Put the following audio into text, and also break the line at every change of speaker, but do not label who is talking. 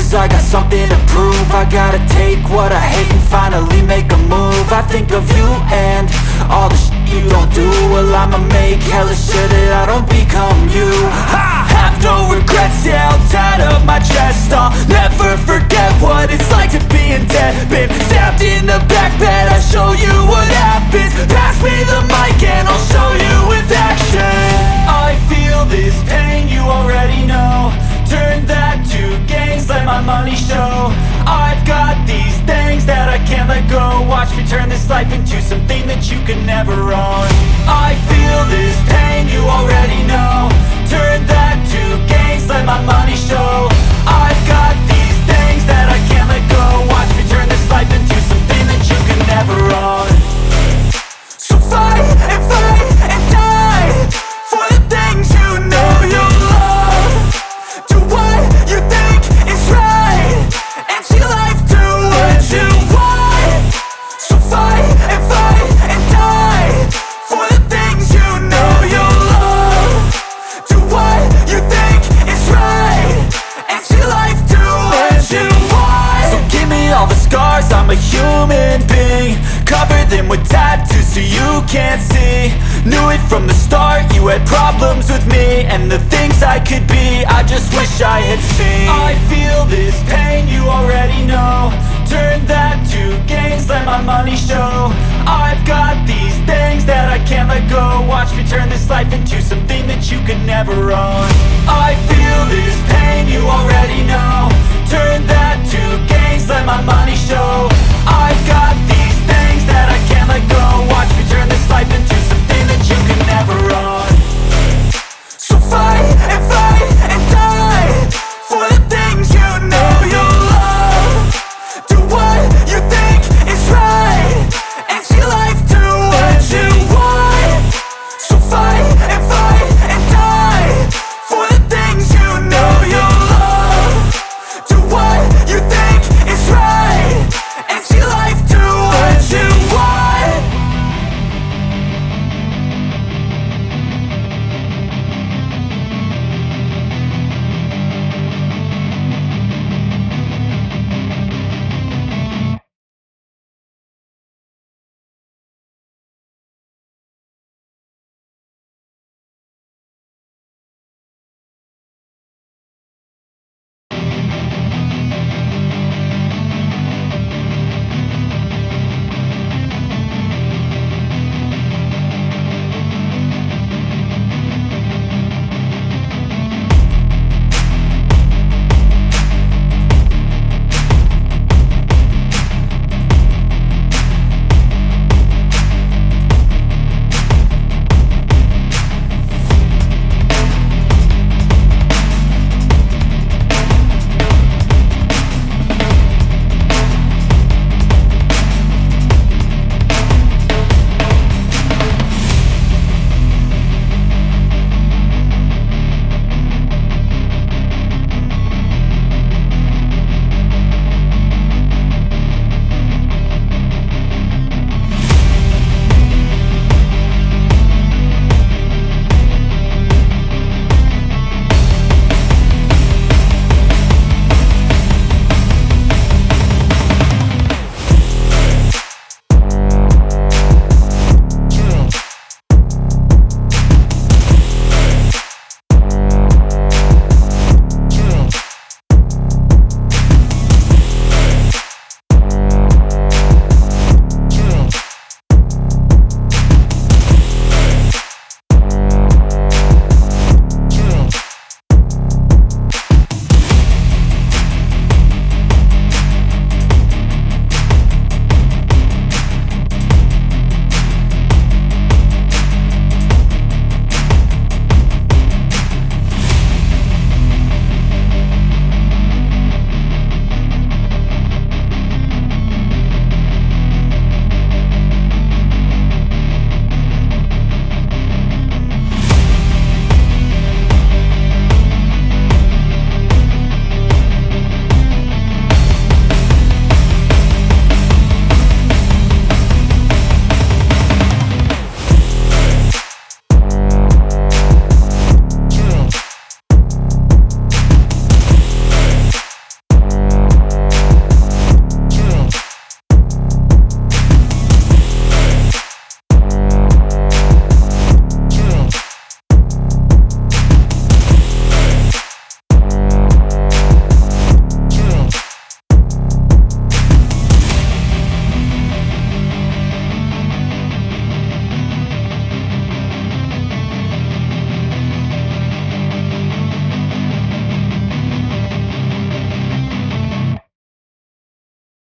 lose, I got something to prove. I gotta take what I hate and finally make a move. I think of you and all the shit you don't do. Well, I'ma make hella sure that I don't become you. I have no regrets, yeah, I'll tie up my chest. I'll never forget what it's like to be in debt. Been stabbed in the back bed, I'll show you what happens. Pass me the mic and I'll show you with action. I feel this pain, you already know. Turn that to gains, let my money show. I've got these things that I can't let go. Watch me turn this life into something that you can never own. I feel this pain, you already know. Turn that to gains, let my money show. I've got these things that I can't let go. Watch me turn this life into something that you can never own. So fight and die for the things you know you love. Do what you think is right and see life do what you want. So fight and die for the things you know you love. Do what you think is right and see life do what you want. So give me all the scars, I'm a human being. Cover them with tattoos so you can't see. Knew it from the start, you had problems with me and the things I could be, I just wish I had seen. I feel this pain, you already know. Turn that to gains, let my money show. I've got these things that I can't let go. Watch me turn this life into something that you can never own. I feel this pain, you already know. Turn that